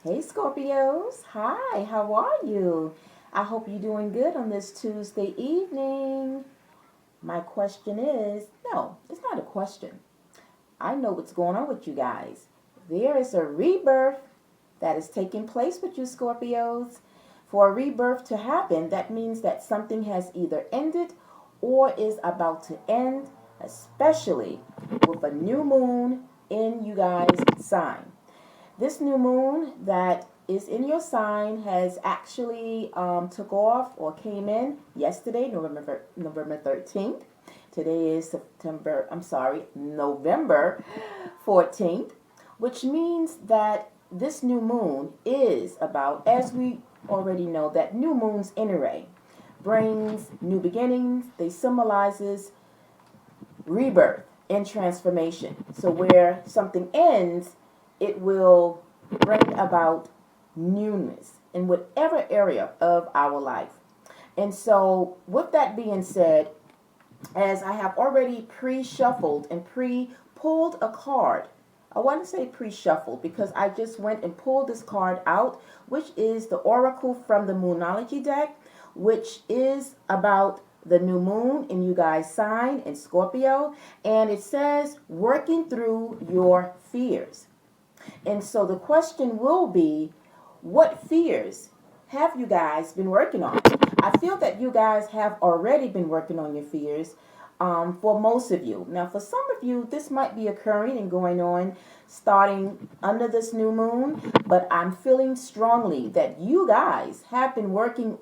Hey Scorpios, hi, how are you? I hope you're doing good on this Tuesday evening. My question is no, it's not a question. I know what's going on with you guys. There is a rebirth that is taking place with you Scorpios. For a rebirth to happen, that means that something has either ended or is about to end, especially with a new moon in you guys' sign. This new moon that is in your sign has actually took off or came in yesterday, November 13th. Today is November 14th, which means that this new moon is about, as we already know, that new moons in array brings new beginnings. They symbolizes rebirth and transformation. So where something ends, it will bring about newness in whatever area of our life. And so, with that being said, as I have already pre-shuffled and pre-pulled a card, I want to say pre-shuffled because I just went and pulled this card out, which is the Oracle from the Moonology deck, which is about the new moon in you guys' sign in Scorpio, and it says working through your fears. And so the question will be, what fears have you guys been working on? I feel that you guys have already been working on your fears for most of you. Now, for some of you, this might be occurring and going on starting under this new moon, but I'm feeling strongly that you guys have been working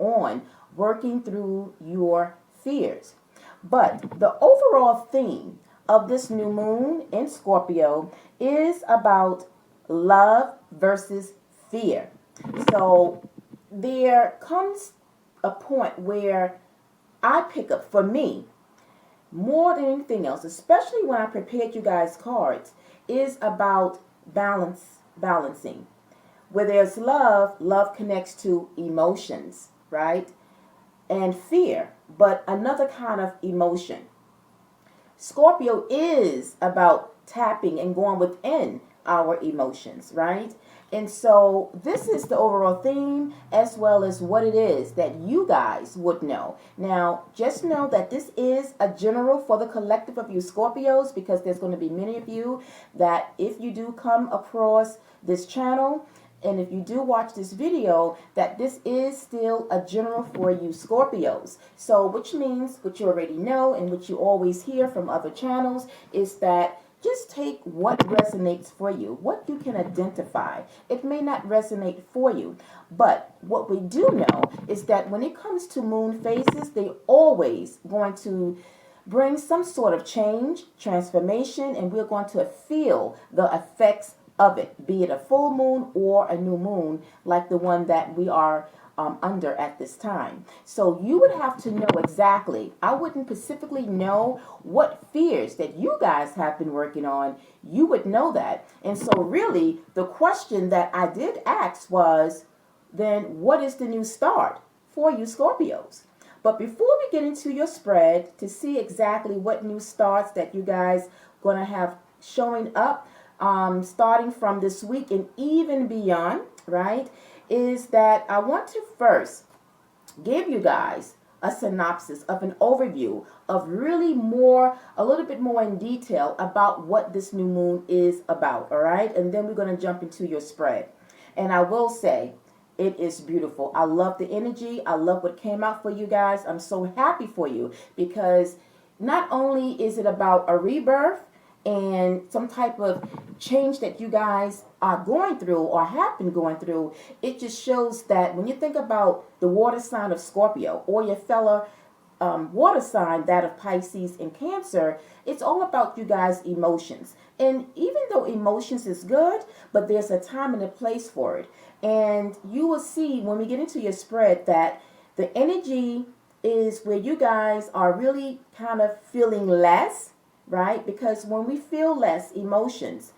through your fears. But the overall theme of this new moon in Scorpio is about love versus fear. So there comes a point where I pick up, for me, more than anything else, especially when I prepared you guys cards, is about balancing. Where there's love, love connects to emotions, right? And fear, but another kind of emotion. Scorpio is about tapping and going within our emotions, right? And so this is the overall theme as well as what it is that you guys would know. Now, just know that this is a general for the collective of you Scorpios, because there's going to be many of you that if you do come across this channel, and if you do watch this video, that this is still a general for you Scorpios. So which means, what you already know and what you always hear from other channels, is that just take what resonates for you, what you can identify. It may not resonate for you, but what we do know is that when it comes to moon phases, they always going to bring some sort of change, transformation, and we're going to feel the effects of it, be it a full moon or a new moon like the one that we are under at this time. So you would have to know exactly, I wouldn't specifically know what fears that you guys have been working on. You would know that. And so really the question that I did ask was, then what is the new start for you Scorpios? But before we get into your spread to see exactly what new starts that you guys going to have showing up, starting from this week and even beyond, right, is that I want to first give you guys a synopsis of an overview of really a little bit more in detail about what this new moon is about, all right? And then we're going to jump into your spread. And I will say, it is beautiful. I love the energy. I love what came out for you guys. I'm so happy for you because not only is it about a rebirth and some type of change that you guys are going through or have been going through, it just shows that when you think about the water sign of Scorpio or your fellow water sign, that of Pisces and Cancer, it's all about you guys' emotions. And even though emotions is good, but there's a time and a place for it. And you will see when we get into your spread that the energy is where you guys are really kind of feeling less, right? Because when we feel less emotions,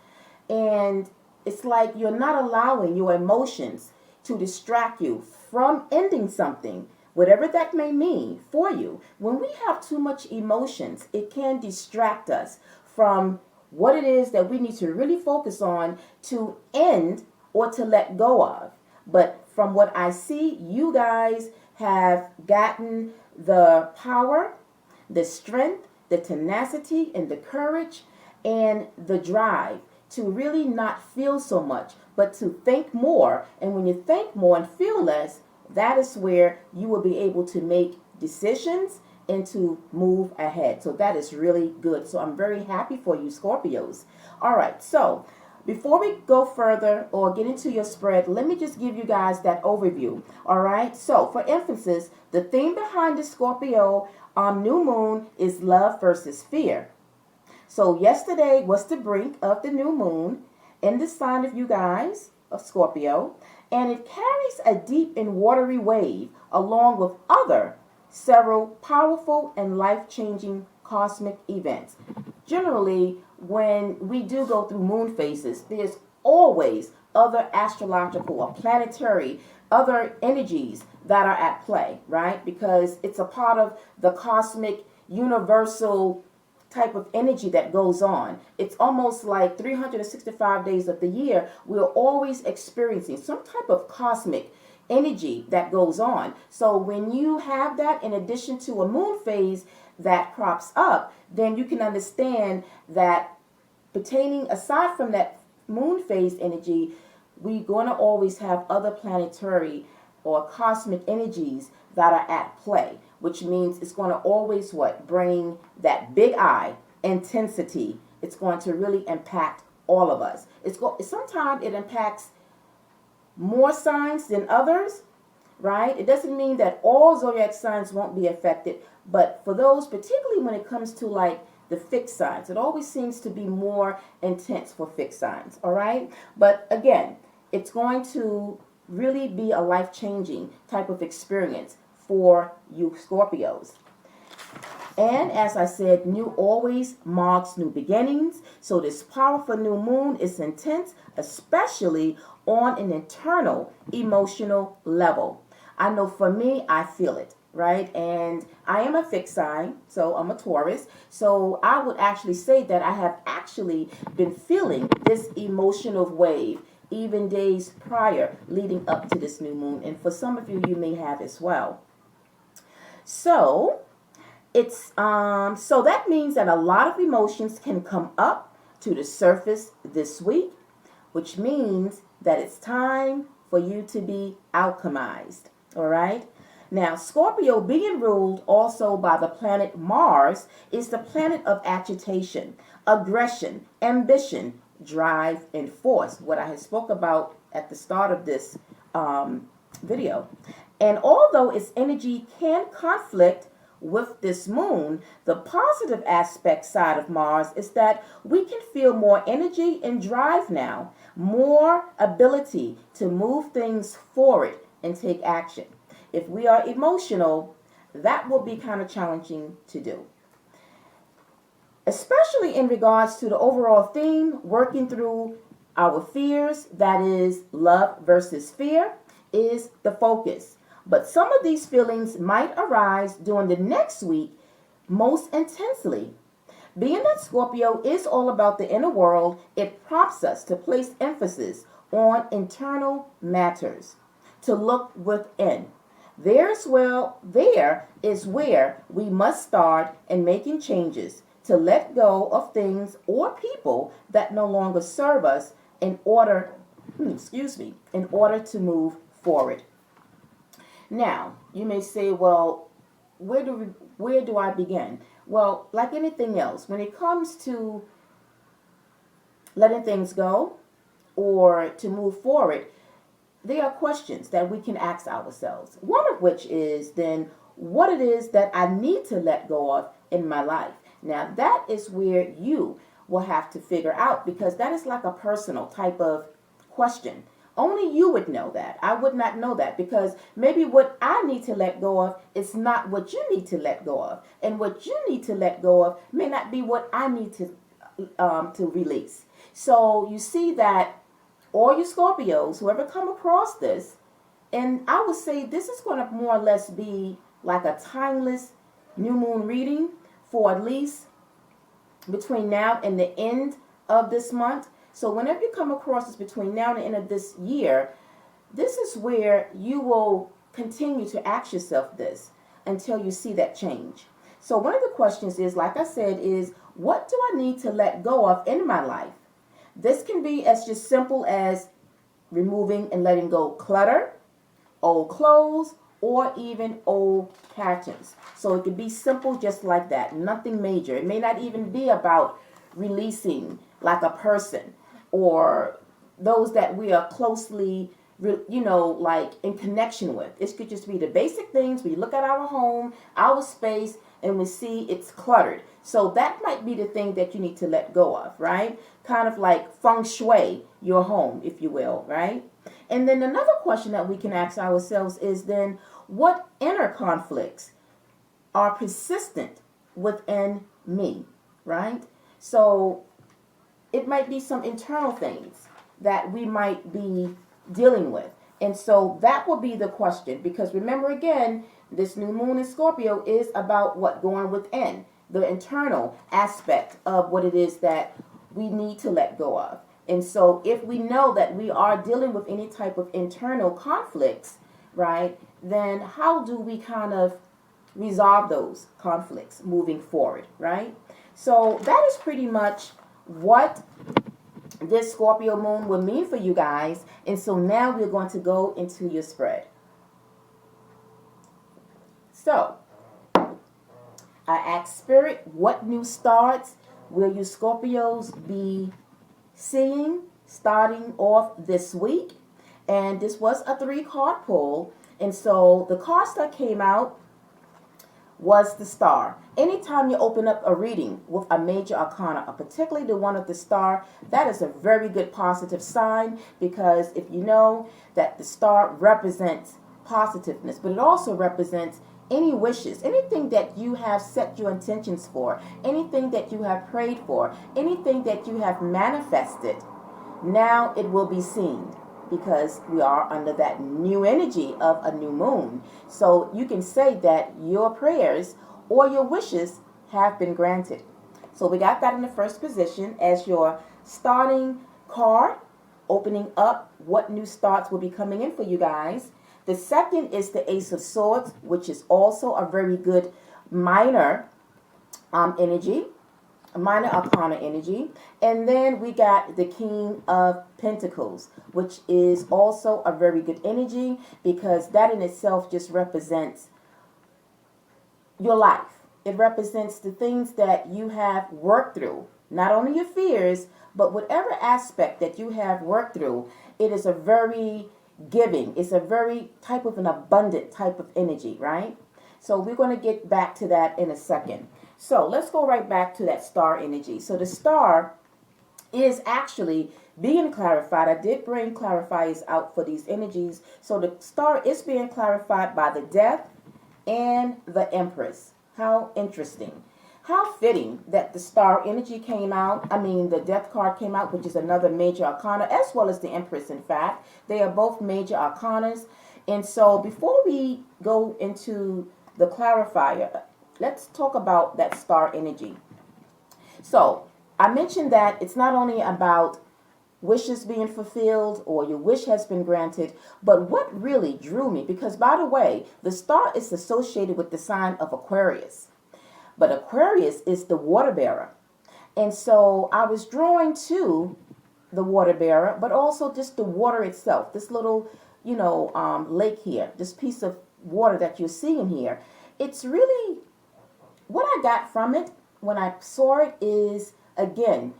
and it's like you're not allowing your emotions to distract you from ending something, whatever that may mean for you. When we have too much emotions, it can distract us from what it is that we need to really focus on to end or to let go of. But from what I see, you guys have gotten the power, the strength, the tenacity, and the courage and the drive to really not feel so much, but to think more. And when you think more and feel less, that is where you will be able to make decisions and to move ahead. So that is really good. So I'm very happy for you, Scorpios. All right, so before we go further or get into your spread, let me just give you guys that overview. All right, so for emphasis, the theme behind the Scorpio new moon is love versus fear. So yesterday was the brink of the new moon in the sign of you guys, of Scorpio, and it carries a deep and watery wave along with other several powerful and life-changing cosmic events. Generally, when we do go through moon phases, there's always other astrological or planetary, other energies that are at play, right? Because it's a part of the cosmic universal type of energy that goes on. It's almost like 365 days of the year, we're always experiencing some type of cosmic energy that goes on. So when you have that in addition to a moon phase that crops up, then you can understand that pertaining aside from that moon phase energy, we're going to always have other planetary or cosmic energies that are at play, which means it's going to always bring that big eye intensity. It's going to really impact all of us. Sometimes it impacts more signs than others, right? It doesn't mean that all zodiac signs won't be affected, but for those, particularly when it comes to like the fixed signs, it always seems to be more intense for fixed signs, all right? But again, it's going to really be a life-changing type of experience for you Scorpios. And as I said, new always marks new beginnings. So this powerful new moon is intense, especially on an internal emotional level. I know for me, I feel it, right? And I am a fixed sign, so I'm a Taurus. So I would actually say that I have actually been feeling this emotional wave even days prior leading up to this new moon. And for some of you, you may have as well. So so that means that a lot of emotions can come up to the surface this week, which means that it's time for you to be alchemized. All right. Now, Scorpio, being ruled also by the planet Mars, is the planet of agitation, aggression, ambition, drive, and force, what I had spoke about at the start of this video. And although its energy can conflict with this moon, the positive aspect side of Mars is that we can feel more energy and drive now, more ability to move things forward and take action. If we are emotional, that will be kind of challenging to do. Especially in regards to the overall theme, working through our fears, that is love versus fear, is the focus. But some of these feelings might arise during the next week most intensely. Being that Scorpio is all about the inner world, it prompts us to place emphasis on internal matters, to look within. There is where we must start in making changes, to let go of things or people that no longer serve us in order to move forward. Now, you may say, well, where do I begin? Well, like anything else, when it comes to letting things go or to move forward, there are questions that we can ask ourselves. One of which is then what it is that I need to let go of in my life. Now, that is where you will have to figure out, because that is like a personal type of question. Only you would know that. I would not know that, because maybe what I need to let go of is not what you need to let go of. And what you need to let go of may not be what I need to release. So you see that all you Scorpios, whoever come across this, and I would say this is going to more or less be like a timeless new moon reading for at least between now and the end of this month, So whenever you come across this between now and the end of this year, this is where you will continue to ask yourself this until you see that change. So one of the questions is, like I said, is what do I need to let go of in my life? This can be as just simple as removing and letting go clutter, old clothes, or even old patterns. So it could be simple just like that, nothing major. It may not even be about releasing like a person or those that we are closely, like in connection with. It could just be the basic things. We look at our home, our space, and we see it's cluttered. So that might be the thing that you need to let go of, right? Kind of like feng shui your home, if you will, right? And then another question that we can ask ourselves is then, what inner conflicts are persistent within me, right? So it might be some internal things that we might be dealing with. And so that will be the question, because remember again, this new moon in Scorpio is about what going within, the internal aspect of what it is that we need to let go of. And so if we know that we are dealing with any type of internal conflicts, right, then how do we kind of resolve those conflicts moving forward, right? So that is pretty much what this Scorpio moon will mean for you guys. And so now we're going to go into your spread. So I asked Spirit, what new starts will you Scorpios be seeing starting off this week? And this was a 3-card pull. And so the cards that came out was the Star. Anytime you open up a reading with a major arcana, particularly the one of the Star, that is a very good positive sign, because if you know that the Star represents positiveness, but it also represents any wishes, anything that you have set your intentions for, anything that you have prayed for, anything that you have manifested, now it will be seen, because we are under that new energy of a new moon. So you can say that your prayers or your wishes have been granted. So we got that in the first position as your starting card, opening up what new starts will be coming in for you guys. The second is the Ace of Swords, which is also a very good minor energy, a minor arcana energy. And then we got the King of Pentacles, which is also a very good energy, because that in itself just represents your life. It represents the things that you have worked through, not only your fears, but whatever aspect that you have worked through. It is a very giving. It's a very type of an abundant type of energy, right? So we're going to get back to that in a second. So let's go right back to that Star energy. So the Star is actually being clarified. I did bring clarifiers out for these energies. So the Star is being clarified by the Death and the Empress. How interesting. How fitting that the Star energy came out. I mean, the Death card came out, which is another major arcana, as well as the Empress, in fact. They are both major arcanas. And so before we go into the clarifier, let's talk about that Star energy. So I mentioned that it's not only about wishes being fulfilled or your wish has been granted, but what really drew me, because by the way, the Star is associated with the sign of Aquarius. But Aquarius is the water bearer. And so I was drawn to the water bearer, but also just the water itself. This little, lake here, this piece of water that you're seeing here. It's really, what I got from it when I saw it is, again,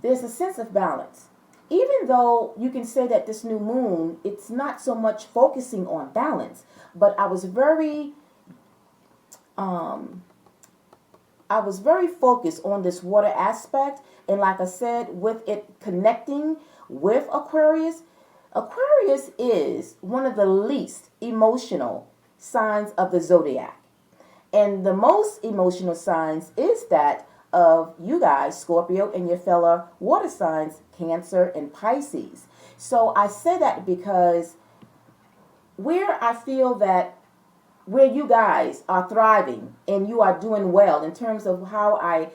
there's a sense of balance. Even though you can say that this new moon, it's not so much focusing on balance, but I was very focused on this water aspect. And like I said, with it connecting with Aquarius, Aquarius is one of the least emotional signs of the zodiac. And the most emotional signs is that of you guys, Scorpio, and your fellow water signs, Cancer and Pisces. So I say that because where I feel that where you guys are thriving and you are doing well in terms of how I,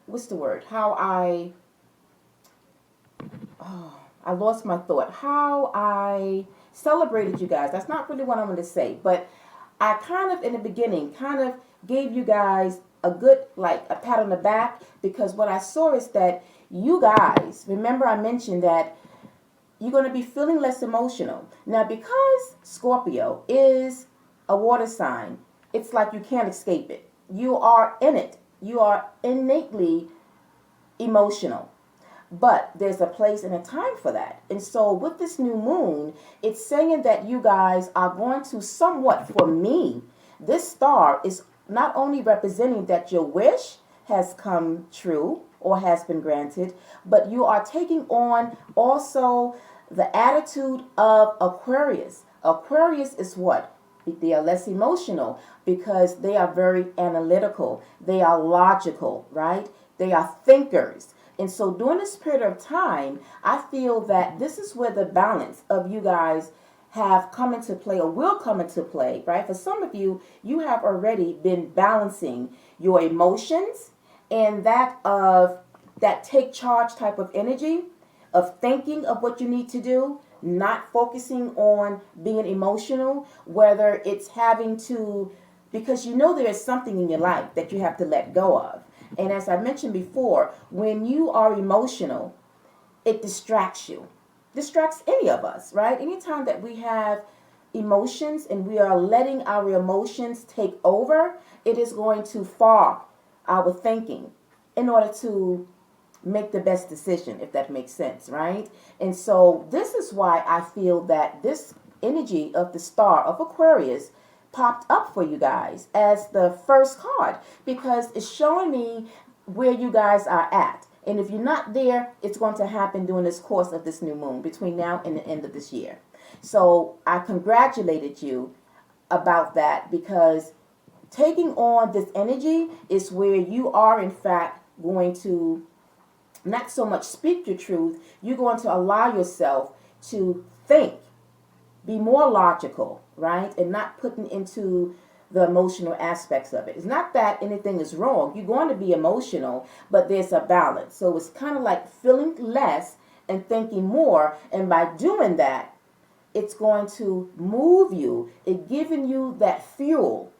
what's the word? I lost my thought. How I celebrated you guys. That's not really what I'm going to say, but I kind of, in the beginning, kind of gave you guys a good, like, a pat on the back, because what I saw is that you guys, remember I mentioned that you're going to be feeling less emotional. Now, because Scorpio is a water sign, it's like you can't escape it. You are in it. You are innately emotional. But there's a place and a time for that. And so with this new moon, it's saying that you guys are going to somewhat, for me, this star is not only representing that your wish has come true or has been granted, but you are taking on also the attitude of Aquarius. Aquarius is what? They are less emotional because they are very analytical. They are logical, right? They are thinkers. And so during this period of time, I feel that this is where the balance of you guys have come into play or will come into play, right? For some of you, you have already been balancing your emotions and that take charge type of energy of thinking of what you need to do, not focusing on being emotional, whether it's having to, because you know there is something in your life that you have to let go of. And as I mentioned before, when you are emotional, it distracts you. Distracts any of us, right? Anytime that we have emotions and we are letting our emotions take over, it is going to fog our thinking in order to make the best decision, if that makes sense, right? And so this is why I feel that this energy of the star of Aquarius popped up for you guys as the first card, because it's showing me where you guys are at. And if you're not there, it's going to happen during this course of this new moon between now and the end of this year. So I congratulated you about that, because taking on this energy is where you are in fact going to not so much speak your truth, you're going to allow yourself to think, be more logical, right? And not putting into the emotional aspects of it. It's not that anything is wrong. You're going to be emotional, but there's a balance. So it's kind of like feeling less and thinking more. And by doing that, it's going to move you. It's giving you that fuel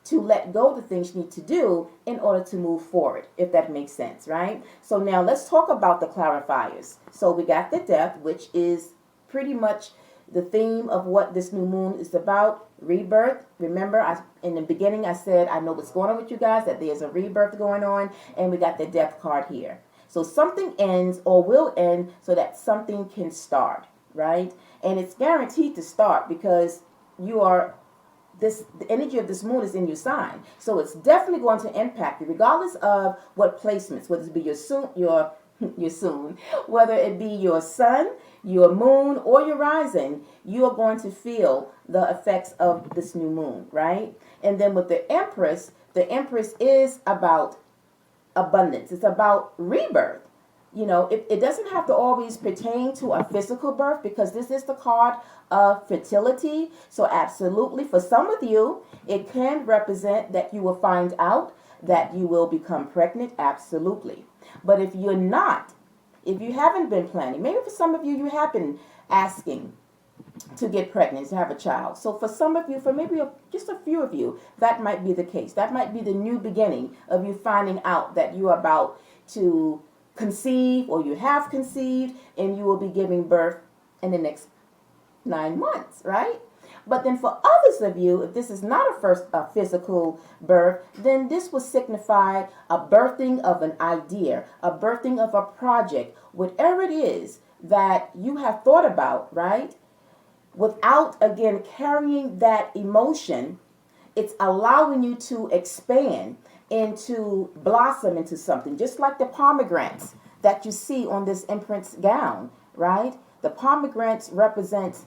to let go of the things you need to do in order to move forward, if that makes sense, right? So now let's talk about the clarifiers. So we got the Death, which is pretty much the theme of what this new moon is about. Rebirth. Remember, in the beginning I said I know what's going on with you guys, that there's a rebirth going on, and we got the Death card here. So something ends or will end so that something can start, right? And it's guaranteed to start because the energy of this moon is in your sign. So it's definitely going to impact you, regardless of what placements, whether it be whether it be your sun, your moon, or your rising, you are going to feel the effects of this new moon, right? And then with the Empress is about abundance. It's about rebirth. You know, it doesn't have to always pertain to a physical birth, because this is the card of fertility. So absolutely, for some of you, it can represent that you will find out that you will become pregnant. Absolutely. But if you're not, if you haven't been planning, maybe for some of you, you have been asking to get pregnant, to have a child. So for some of you, for maybe just a few of you, that might be the case. That might be the new beginning of you finding out that you are about to conceive, or you have conceived, and you will be giving birth in the next 9 months, right? But then for others of you, if this is not a physical birth, then this will signify a birthing of an idea, a birthing of a project, whatever it is that you have thought about, right? Without, again, carrying that emotion, it's allowing you to expand and to blossom into something, just like the pomegranates that you see on this Empress gown, right? The pomegranates represent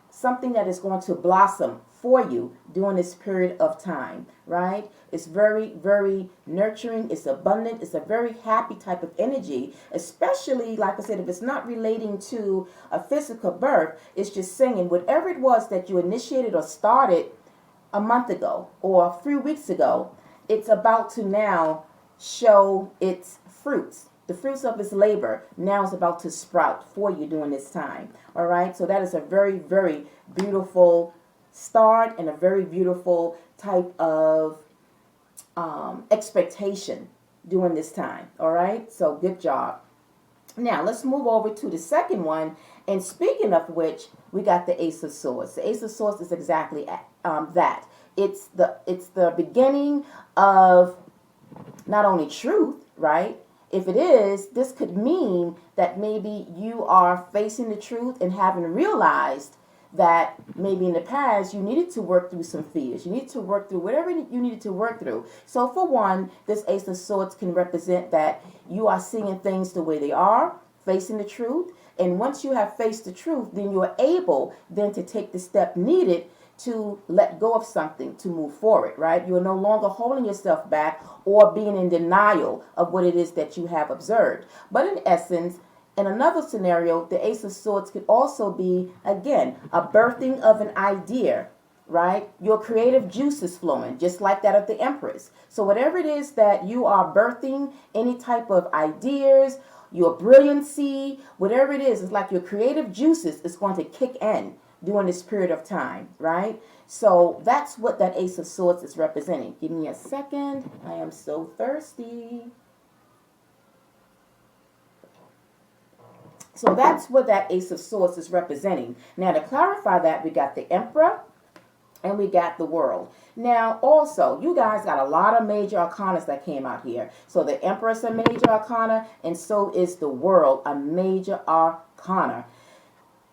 something that is going to blossom for you during this period of time, right? It's very, very nurturing. It's abundant. It's a very happy type of energy, especially, like I said, if it's not relating to a physical birth, it's just saying whatever it was that you initiated or started a month ago or a few weeks ago, it's about to now show its fruits. The fruits of his labor now is about to sprout for you during this time. All right. So that is a very, very beautiful start and a very beautiful type of expectation during this time. All right. So good job. Now let's move over to the second one. And speaking of which, we got the Ace of Swords. The Ace of Swords is exactly that. It's the beginning of not only truth, right? If it is, this could mean that maybe you are facing the truth and having realized that maybe in the past you needed to work through some fears. You needed to work through whatever you needed to work through. So for one, this Ace of Swords can represent that you are seeing things the way they are, facing the truth. And once you have faced the truth, then you are able then to take the step needed to let go of something, to move forward, right? You are no longer holding yourself back or being in denial of what it is that you have observed. But in essence, in another scenario, the Ace of Swords could also be, again, a birthing of an idea, right? Your creative juices flowing, just like that of the Empress. So whatever it is that you are birthing, any type of ideas, your brilliancy, whatever it is, it's like your creative juices is going to kick in during this period of time, right? So that's what that Ace of Swords is representing. Give me a second. I am so thirsty. So that's what that Ace of Swords is representing. Now to clarify that, we got the Emperor and we got the World. Now also, you guys got a lot of major arcanas that came out here. So the Emperor is a major arcana and so is the World a major arcana.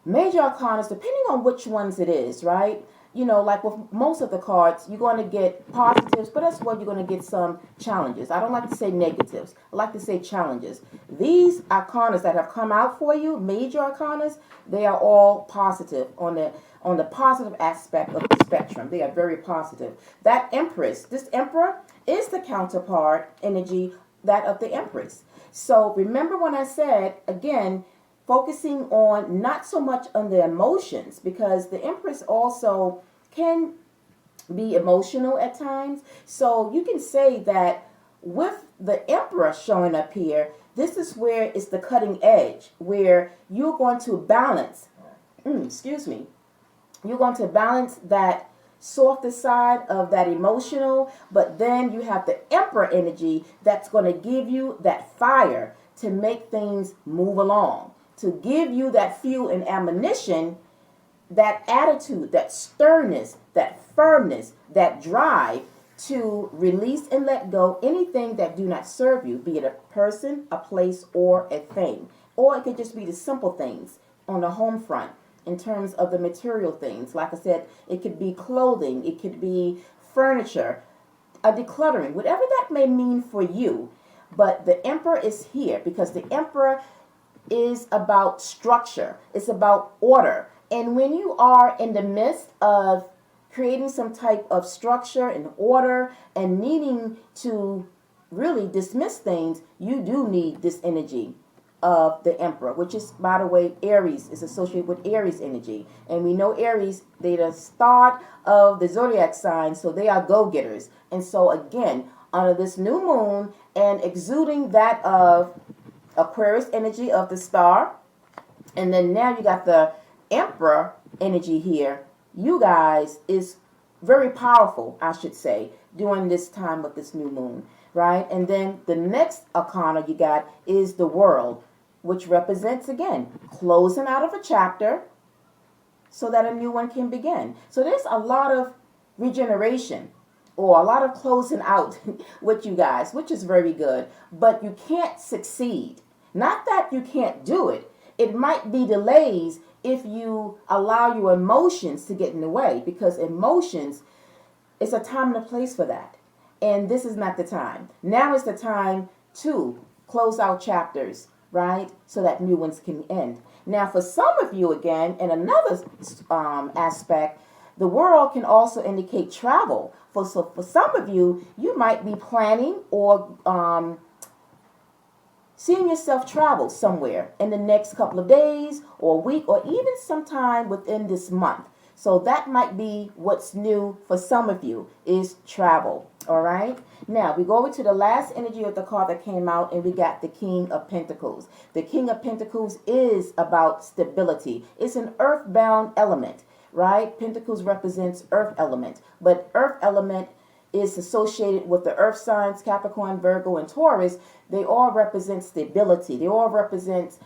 Major arcanas, depending on which ones it is, right? You know, like with most of the cards, you're going to get positives, but as well, you're going to get some challenges. I don't like to say negatives. I like to say challenges. These arcanas that have come out for you, major arcanas, they are all positive on the positive aspect of the spectrum. They are very positive. That Empress, this Emperor, is the counterpart energy, that of the Empress. So remember when I said, again, focusing on not so much on the emotions, because the Empress also can be emotional at times. So you can say that with the Emperor showing up here, this is where it's the cutting edge, where you're going to balance, you're going to balance that softer side of that emotional, but then you have the Emperor energy that's going to give you that fire to make things move along, to give you that fuel and ammunition, that attitude, that sternness, that firmness, that drive to release and let go anything that do not serve you, be it a person, a place, or a thing. Or it could just be the simple things on the home front in terms of the material things. Like I said, it could be clothing, it could be furniture, a decluttering, whatever that may mean for you. But the Emperor is here because the Emperor is about structure. It's about order. And when you are in the midst of creating some type of structure and order and needing to really dismiss things, you do need this energy of the Emperor, which is, by the way, Aries is associated with Aries energy. And we know Aries, they're the start of the zodiac sign, so they are go-getters. And so again, under this new moon and exuding that of Aquarius energy of the star, and then now you got the Emperor energy here, you guys is very powerful, I should say, during this time of this new moon, right? And then the next arcana you got is the World, which represents, again, closing out of a chapter so that a new one can begin. So there's a lot of regeneration or a lot of closing out with you guys, which is very good. But you can't succeed. Not that you can't do it. It might be delays if you allow your emotions to get in the way, because emotions, it's a time and a place for that. And this is not the time. Now is the time to close out chapters, right? So that new ones can end. Now, for some of you, again, in another aspect, the World can also indicate travel. So for some of you, you might be planning or seeing yourself travel somewhere in the next couple of days or a week or even sometime within this month. So that might be what's new for some of you, is travel. All right. Now we go over to the last energy of the card that came out, and we got the King of Pentacles. The King of Pentacles is about stability. It's an earthbound element, right? Pentacles represents earth element, but earth element is associated with the earth signs, Capricorn, Virgo, and Taurus. They all represent stability. They all represent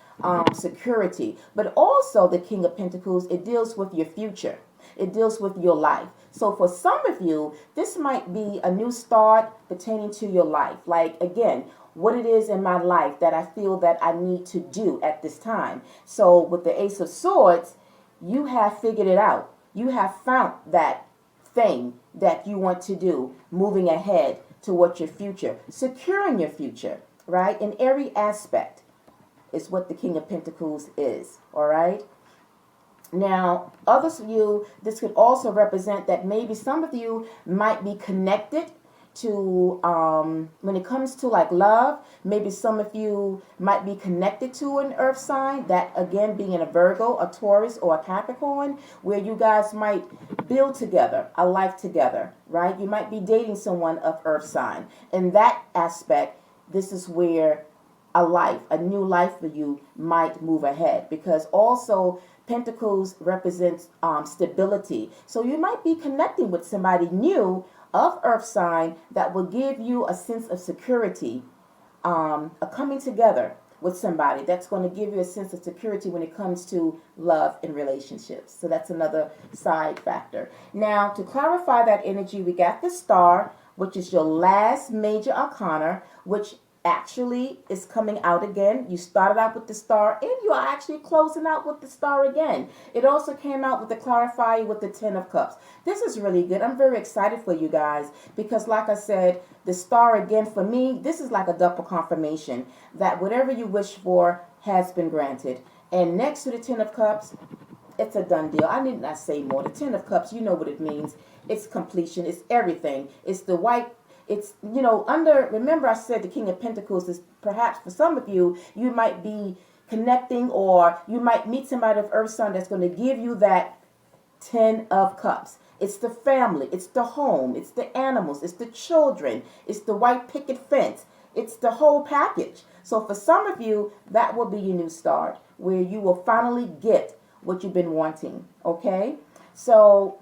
security. But also the King of Pentacles, it deals with your future. It deals with your life. So for some of you, this might be a new start pertaining to your life. Like, again, what it is in my life that I feel that I need to do at this time. So with the Ace of Swords, you have figured it out. You have found that thing that you want to do, moving ahead towards your future, securing your future, right? In every aspect is what the King of Pentacles is, all right? Now, others of you, this could also represent that maybe some of you might be connected to, when it comes to like love, maybe some of you might be connected to an earth sign, that again being a Virgo, a Taurus, or a Capricorn, where you guys might build together, a life together, right? You might be dating someone of earth sign. In that aspect, this is where a life, a new life for you might move ahead, because also Pentacles represents stability. So you might be connecting with somebody new of earth sign that will give you a sense of security, a coming together with somebody that's going to give you a sense of security when it comes to love and relationships. So that's another side factor. Now, to clarify that energy, we got the Star, which is your last major arcana, which actually is coming out again. You started out with the Star, and you are actually closing out with the Star again. It also came out with the clarifier with the Ten of Cups. This is really good. I'm very excited for you guys, because like I said, the Star again, for me, this is like a double confirmation that whatever you wish for has been granted. And next to the Ten of Cups, it's a done deal. I need not say more. The Ten of Cups, you know what it means. It's completion. It's everything. It's the white. It's, you know, remember I said the King of Pentacles is perhaps for some of you, you might be connecting, or you might meet somebody of earth sign that's going to give you that Ten of Cups. It's the family, it's the home, it's the animals, it's the children, it's the white picket fence. It's the whole package. So for some of you, that will be your new start, where you will finally get what you've been wanting, okay? So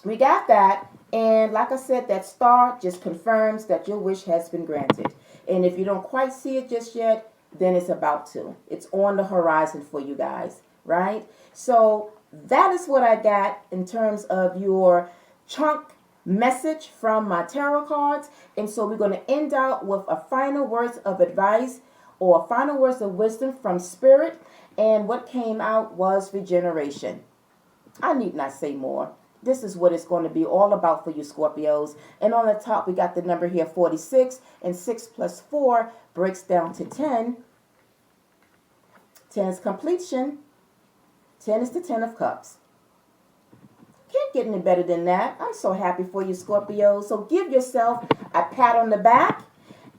we got that. And like I said, that Star just confirms that your wish has been granted. And if you don't quite see it just yet, then it's about to. It's on the horizon for you guys, right? So that is what I got in terms of your chunk message from my tarot cards. And so we're going to end out with a final words of advice, or final words of wisdom from Spirit. And what came out was regeneration. I need not say more. This is what it's going to be all about for you, Scorpios. And on the top, we got the number here, 46. And 6 plus 4 breaks down to 10. 10 is completion. 10 is the 10 of Cups. Can't get any better than that. I'm so happy for you, Scorpios. So give yourself a pat on the back,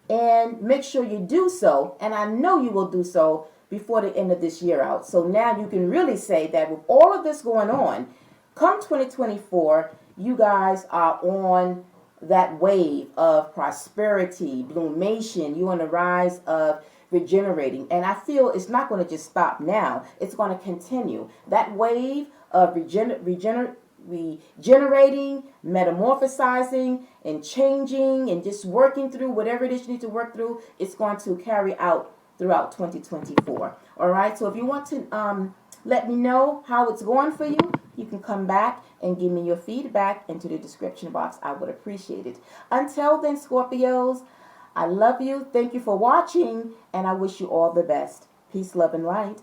and make sure you do so. And I know you will do so before the end of this year out. So now you can really say that with all of this going on, come 2024, you guys are on that wave of prosperity, bloomation. You're on the rise of regenerating. And I feel it's not going to just stop now. It's going to continue. That wave of regenerating, metamorphosizing, and changing, and just working through whatever it is you need to work through, it's going to carry out throughout 2024. All right. So if you want to let me know how it's going for you, you can come back and give me your feedback into the description box. I would appreciate it. Until then, Scorpios, I love you. Thank you for watching, and I wish you all the best. Peace, love, and light.